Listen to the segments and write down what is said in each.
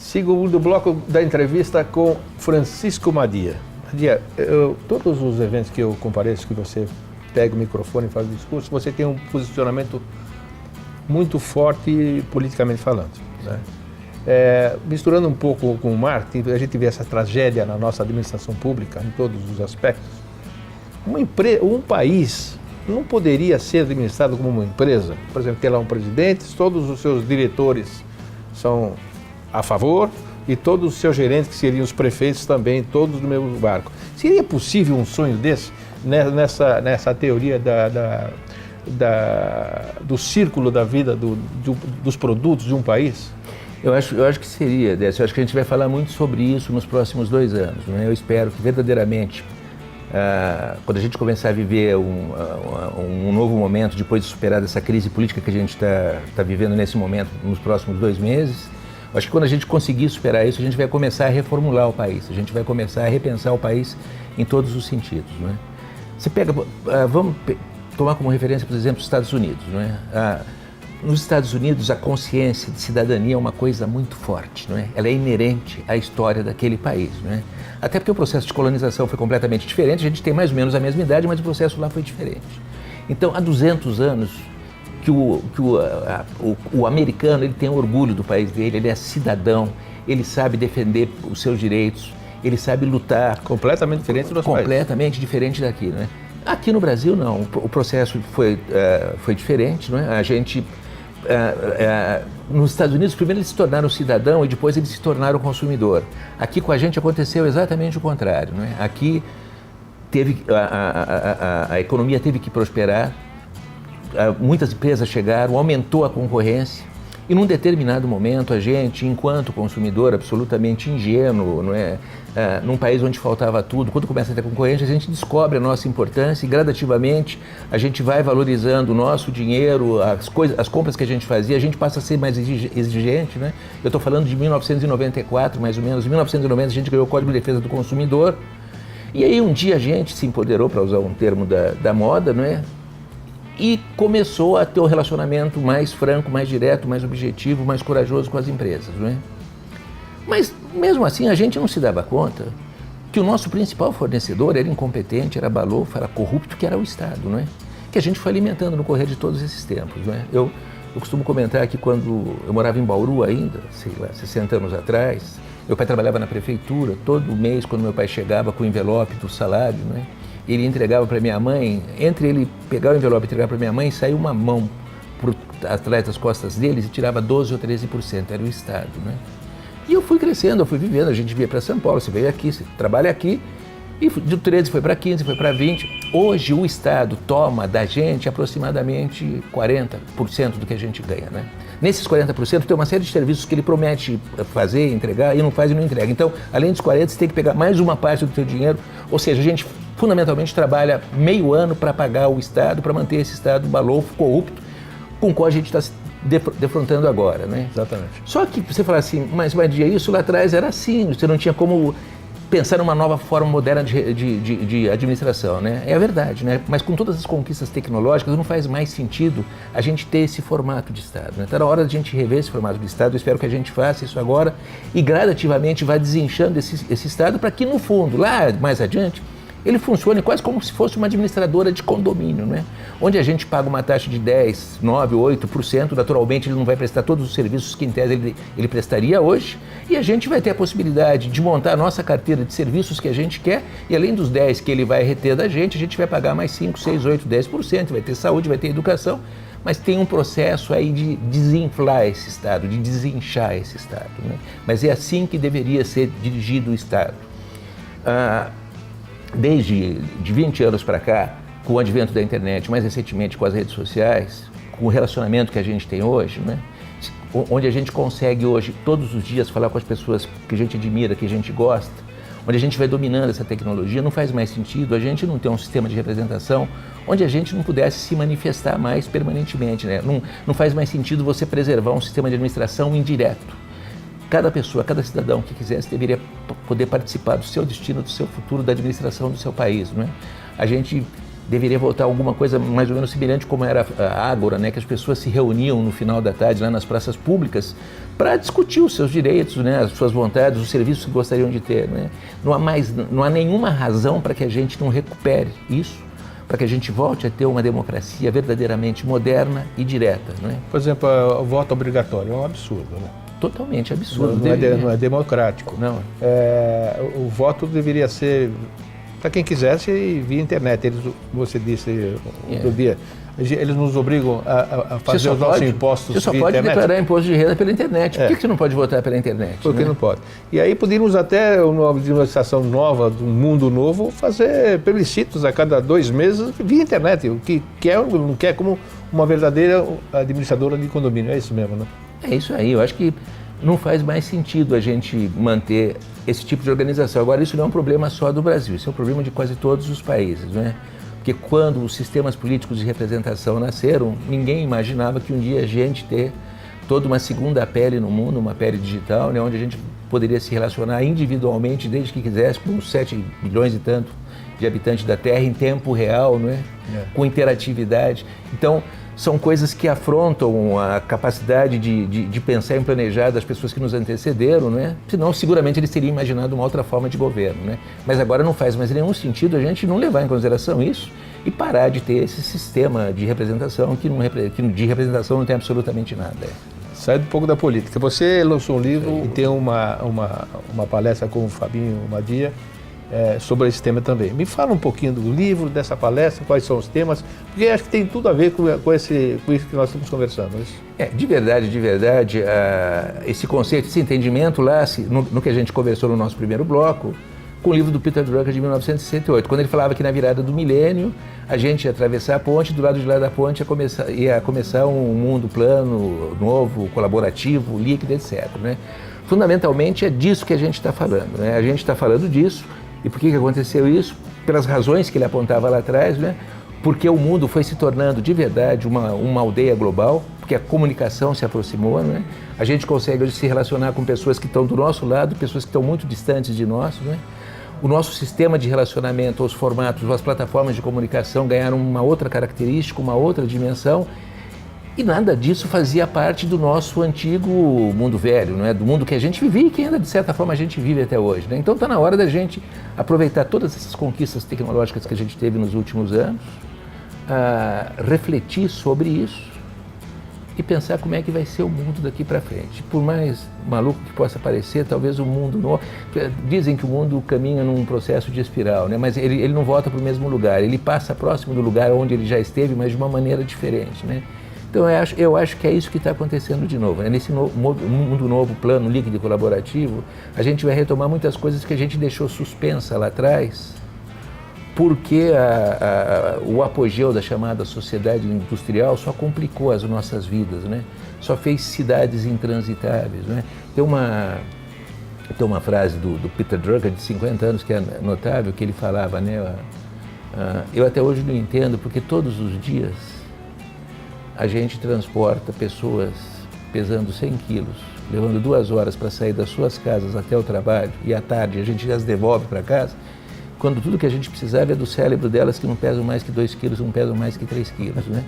Segundo bloco da entrevista com Francisco Madia. Madia, todos os eventos que eu compareço, que você pega o microfone e faz o discurso, você tem um posicionamento muito forte politicamente falando, né? Misturando um pouco com o marketing, a gente vê essa tragédia na nossa administração pública, em todos os aspectos. Um país não poderia ser administrado como uma empresa. Por exemplo, ter lá um presidente, todos os seus diretores são a favor e todos os seus gerentes, que seriam os prefeitos também, todos do mesmo barco. Seria possível um sonho desse, nessa teoria do círculo da vida dos produtos de um país? Eu acho que seria, Décio. Eu acho que a gente vai falar muito sobre isso nos próximos 2 anos, né? Eu espero que verdadeiramente, quando a gente começar a viver um novo momento, depois de superar essa crise política que a gente está vivendo nesse momento, nos próximos 2 meses, eu acho que quando a gente conseguir superar isso, a gente vai começar a reformular o país, a gente vai começar a repensar o país em todos os sentidos, né? Você pega, vamos tomar como referência, por exemplo, os Estados Unidos, né? Nos Estados Unidos, a consciência de cidadania é uma coisa muito forte, não é? Ela é inerente à história daquele país, não é? Até porque o processo de colonização foi completamente diferente, a gente tem mais ou menos a mesma idade, mas o processo lá foi diferente. Então, há 200 anos que o americano, ele tem orgulho do país dele, ele é cidadão, ele sabe defender os seus direitos, ele sabe lutar. Completamente diferente do nosso país. Completamente diferente daqui, não é? Aqui no Brasil, não. O processo foi diferente, não é? A gente... nos Estados Unidos, primeiro eles se tornaram cidadão e depois eles se tornaram consumidor. Aqui com a gente aconteceu exatamente o contrário, não é? Aqui a economia teve que prosperar, muitas empresas chegaram, aumentou a concorrência e num determinado momento a gente, enquanto consumidor absolutamente ingênuo, não é? Num país onde faltava tudo, quando começa a ter concorrência, a gente descobre a nossa importância e gradativamente a gente vai valorizando o nosso dinheiro, as compras que a gente fazia, a gente passa a ser mais exigente, né? Eu estou falando de 1994, mais ou menos. Em 1990 a gente ganhou o Código de Defesa do Consumidor e aí um dia a gente se empoderou, para usar um termo da moda, não é? E começou a ter um relacionamento mais franco, mais direto, mais objetivo, mais corajoso com as empresas, não é? Mas, mesmo assim, a gente não se dava conta que o nosso principal fornecedor era incompetente, era balofo, era corrupto, que era o Estado, não é? Que a gente foi alimentando no correr de todos esses tempos, não é? Eu costumo comentar que quando eu morava em Bauru ainda, sei lá, 60 anos atrás, meu pai trabalhava na prefeitura, todo mês, quando meu pai chegava com o envelope do salário, não é? Ele entregava para minha mãe, entre ele pegar o envelope e entregar para minha mãe, saiu uma mão atrás das costas deles e tirava 12% ou 13%, era o Estado, né? E eu fui crescendo, eu fui vivendo, a gente via para São Paulo, você veio aqui, você trabalha aqui, e do 13 foi para 15, foi para 20. Hoje o Estado toma da gente aproximadamente 40% do que a gente ganha, né? Nesses 40% tem uma série de serviços que ele promete fazer, entregar, e não faz e não entrega. Então, além dos 40%, você tem que pegar mais uma parte do teu dinheiro, ou seja, a gente fundamentalmente trabalha meio ano para pagar o Estado, para manter esse Estado balofo, corrupto, com o qual a gente está se defrontando agora, né? Exatamente. Só que você fala assim, mas isso lá atrás era assim, você não tinha como pensar numa nova forma moderna de administração, né? É a verdade, né? Mas com todas as conquistas tecnológicas não faz mais sentido a gente ter esse formato de Estado, né? Está na hora de a gente rever esse formato de Estado, eu espero que a gente faça isso agora e gradativamente vá desinchando esse Estado para que no fundo, lá mais adiante, ele funciona quase como se fosse uma administradora de condomínio, né? Onde a gente paga uma taxa de 10%, 9%, 8%, naturalmente ele não vai prestar todos os serviços que em tese ele prestaria hoje, e a gente vai ter a possibilidade de montar a nossa carteira de serviços que a gente quer, e além dos 10% que ele vai reter da gente, a gente vai pagar mais 5%, 6%, 8%, 10%, vai ter saúde, vai ter educação, mas tem um processo aí de desinflar esse Estado, de desinchar esse Estado, né? Mas é assim que deveria ser dirigido o Estado. Desde de 20 anos para cá, com o advento da internet, mais recentemente com as redes sociais, com o relacionamento que a gente tem hoje, né? Onde a gente consegue hoje, todos os dias, falar com as pessoas que a gente admira, que a gente gosta, onde a gente vai dominando essa tecnologia, não faz mais sentido a gente não ter um sistema de representação onde a gente não pudesse se manifestar mais permanentemente, né? Não faz mais sentido você preservar um sistema de administração indireto. Cada pessoa, cada cidadão que quisesse deveria poder participar do seu destino, do seu futuro, da administração do seu país, não é? A gente deveria voltar alguma coisa mais ou menos semelhante como era a Ágora, né? Que as pessoas se reuniam no final da tarde lá nas praças públicas para discutir os seus direitos, né? As suas vontades, os serviços que gostariam de ter, né? Não há nenhuma razão para que a gente não recupere isso, para que a gente volte a ter uma democracia verdadeiramente moderna e direta, né? Por exemplo, o voto obrigatório é um absurdo, né? Totalmente absurdo. Não é democrático. Não. O voto deveria ser para quem quisesse via internet. Você disse outro dia, eles nos obrigam a fazer os nossos impostos via internet. Você só pode declarar imposto de renda pela internet. Por que você não pode votar pela internet? Porque não pode. E aí poderíamos até, uma administração nova, do mundo novo, fazer plebiscitos a cada 2 meses via internet. O que quer ou não quer, como uma verdadeira administradora de condomínio. É isso mesmo, né? É isso aí. Eu acho que não faz mais sentido a gente manter esse tipo de organização. Agora, isso não é um problema só do Brasil, isso é um problema de quase todos os países, né? Porque quando os sistemas políticos de representação nasceram, ninguém imaginava que um dia a gente ter toda uma segunda pele no mundo, uma pele digital, né? Onde a gente poderia se relacionar individualmente, desde que quisesse, com os 7 bilhões e tanto de habitantes da Terra, em tempo real, não é? Com interatividade. Então, são coisas que afrontam a capacidade de pensar em planejar das pessoas que nos antecederam, não é? Senão, seguramente, eles teriam imaginado uma outra forma de governo, né? Mas agora não faz mais nenhum sentido a gente não levar em consideração isso e parar de ter esse sistema de representação que de representação não tem absolutamente nada. Sai um pouco da política. Você lançou um livro e tem uma palestra com o Fabinho Madia sobre esse tema também. Me fala um pouquinho do livro, dessa palestra, quais são os temas, porque acho que tem tudo a ver com isso que nós estamos conversando. De verdade, esse conceito, esse entendimento lá, no que a gente conversou no nosso primeiro bloco, com o livro do Peter Drucker de 1968, quando ele falava que na virada do milênio a gente ia atravessar a ponte, do lado de lá da ponte ia começar um mundo plano, novo, colaborativo, líquido, etc. Né? Fundamentalmente é disso que a gente está falando, né? A gente está falando disso. E por que aconteceu isso? Pelas razões que ele apontava lá atrás, né? Porque o mundo foi se tornando de verdade uma aldeia global, porque a comunicação se aproximou, né? A gente consegue hoje se relacionar com pessoas que estão do nosso lado, pessoas que estão muito distantes de nós, né? O nosso sistema de relacionamento, os formatos, as plataformas de comunicação ganharam uma outra característica, uma outra dimensão. E nada disso fazia parte do nosso antigo mundo velho, não é? Do mundo que a gente vivia e que ainda, de certa forma, a gente vive até hoje, né? Então está na hora da gente aproveitar todas essas conquistas tecnológicas que a gente teve nos últimos anos, refletir sobre isso e pensar como é que vai ser o mundo daqui para frente. Por mais maluco que possa parecer, talvez o mundo não... Dizem que o mundo caminha num processo de espiral, né? Mas ele não volta para o mesmo lugar, ele passa próximo do lugar onde ele já esteve, mas de uma maneira diferente, né? Então eu acho que é isso que está acontecendo de novo, né? Nesse mundo novo, plano, líquido e colaborativo, a gente vai retomar muitas coisas que a gente deixou suspensa lá atrás, porque o apogeu da chamada sociedade industrial só complicou as nossas vidas, né? Só fez cidades intransitáveis, né? Tem uma frase do Peter Drucker, de 50 anos, que é notável, que ele falava, né? Eu até hoje não entendo, porque todos os dias a gente transporta pessoas pesando 100 quilos, levando 2 horas para sair das suas casas até o trabalho, e à tarde a gente as devolve para casa, quando tudo que a gente precisava é do cérebro delas, que não pesam mais que 2 quilos, não pesam mais que 3 quilos, né?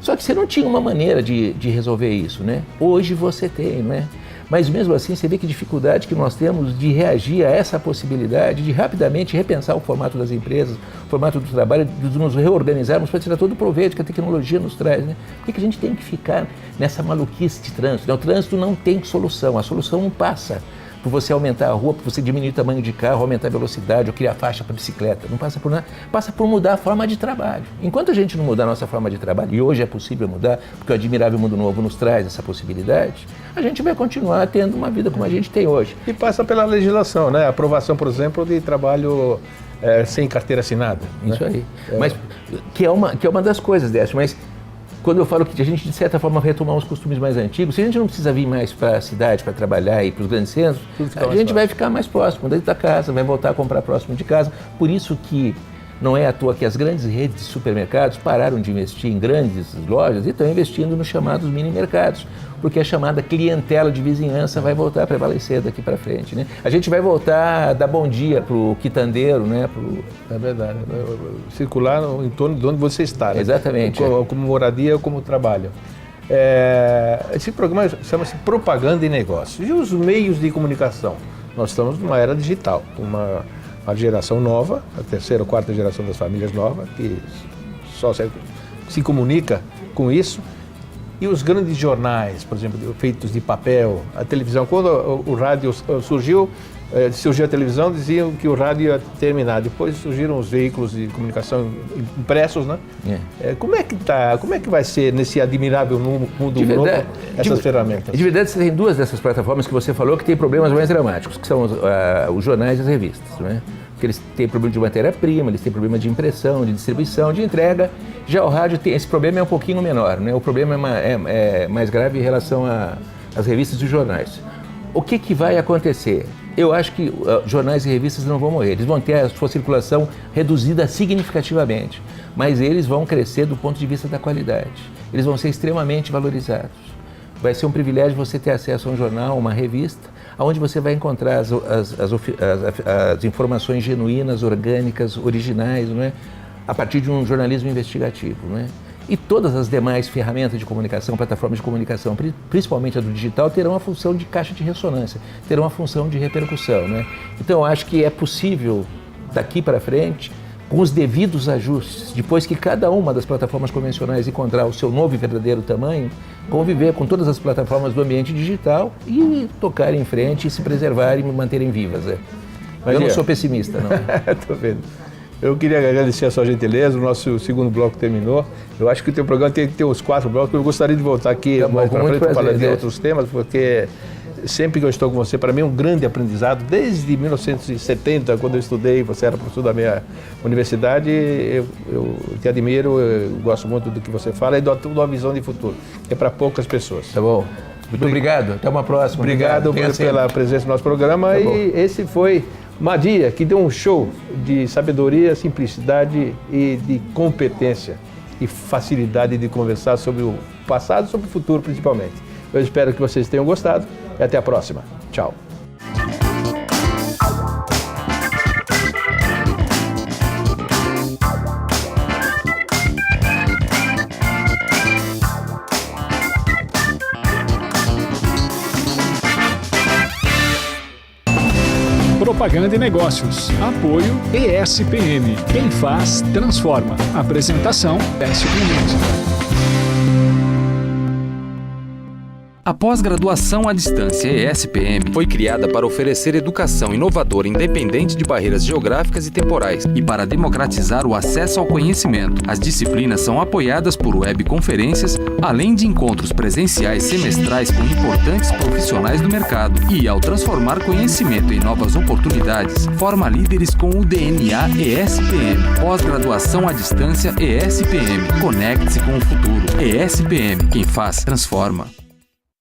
Só que você não tinha uma maneira de resolver isso, né? Hoje você tem, não é? Mas mesmo assim você vê que dificuldade que nós temos de reagir a essa possibilidade, de rapidamente repensar o formato das empresas, o formato do trabalho, de nos reorganizarmos para tirar todo o proveito que a tecnologia nos traz, né? Por que a gente tem que ficar nessa maluquice de trânsito, né? O trânsito não tem solução, a solução não passa por você aumentar a rua, por você diminuir o tamanho de carro, aumentar a velocidade ou criar faixa para bicicleta. Não passa por nada, passa por mudar a forma de trabalho. Enquanto a gente não mudar a nossa forma de trabalho, e hoje é possível mudar, porque o Admirável Mundo Novo nos traz essa possibilidade, a gente vai continuar tendo uma vida como a gente tem hoje. E passa pela legislação, né? A aprovação, por exemplo, de trabalho sem carteira assinada. Isso, né? Aí. Mas, que é uma das coisas dessas, mas quando eu falo que a gente, de certa forma, vai retomar os costumes mais antigos, se a gente não precisa vir mais para a cidade para trabalhar e para os grandes centros, a gente vai ficar mais próximo dentro da casa, vai voltar a comprar próximo de casa. Por isso que Não é à toa que as grandes redes de supermercados pararam de investir em grandes lojas e estão investindo nos chamados mini-mercados, porque a chamada clientela de vizinhança vai voltar a prevalecer daqui para frente, né? A gente vai voltar a dar bom dia para o quitandeiro, né? É verdade. Circular em torno de onde você está, né? Exatamente. Como moradia ou como trabalho. Esse programa chama-se Propaganda e Negócios. E os meios de comunicação? Nós estamos numa era digital, uma geração nova, a terceira ou quarta geração das famílias novas, que só se comunica com isso. E os grandes jornais, por exemplo, feitos de papel, a televisão. Quando o rádio surgiu a televisão, diziam que o rádio ia terminar. Depois surgiram os veículos de comunicação impressos, né? Como é que vai ser nesse admirável mundo novo essas ferramentas? De verdade, você tem duas dessas plataformas que você falou que tem problemas mais dramáticos, que são os jornais e as revistas, né? Porque eles têm problema de matéria-prima, eles têm problema de impressão, de distribuição, de entrega. Já o rádio tem esse problema, é um pouquinho menor, né? O problema é mais grave em relação às revistas e os jornais. O que vai acontecer? Eu acho que jornais e revistas não vão morrer, eles vão ter a sua circulação reduzida significativamente, mas eles vão crescer do ponto de vista da qualidade, eles vão ser extremamente valorizados. Vai ser um privilégio você ter acesso a um jornal, uma revista, onde você vai encontrar as informações genuínas, orgânicas, originais, não é? A partir de um jornalismo investigativo, não é? E todas as demais ferramentas de comunicação, plataformas de comunicação, principalmente a do digital, terão a função de caixa de ressonância, terão a função de repercussão, né? Então, eu acho que é possível, daqui para frente, com os devidos ajustes, depois que cada uma das plataformas convencionais encontrar o seu novo e verdadeiro tamanho, conviver com todas as plataformas do ambiente digital e tocar em frente e se preservarem e manterem vivas. Mas eu não sou pessimista, não. Estou vendo. Eu queria agradecer a sua gentileza, o nosso segundo bloco terminou. Eu acho que o teu programa tem que ter os 4 blocos. Eu gostaria de voltar aqui mais para frente para falar de outros temas, porque sempre que eu estou com você, para mim é um grande aprendizado. Desde 1970, quando eu estudei, você era professor da minha universidade, eu te admiro, eu gosto muito do que você fala e dou uma visão de futuro, que é para poucas pessoas. Tá bom. Muito obrigado. Até uma próxima. Obrigado pela presença no nosso programa. E esse foi Madia, que deu um show de sabedoria, simplicidade e de competência e facilidade de conversar sobre o passado e sobre o futuro, principalmente. Eu espero que vocês tenham gostado e até a próxima. Tchau. Propaganda e Negócios. Apoio ESPM. Quem faz, transforma. Apresentação, Décio Clemente. A pós-graduação à distância ESPM foi criada para oferecer educação inovadora independente de barreiras geográficas e temporais e para democratizar o acesso ao conhecimento. As disciplinas são apoiadas por webconferências, além de encontros presenciais semestrais com importantes profissionais do mercado. E, ao transformar conhecimento em novas oportunidades, forma líderes com o DNA ESPM. Pós-graduação à distância ESPM. Conecte-se com o futuro. ESPM. Quem faz, transforma.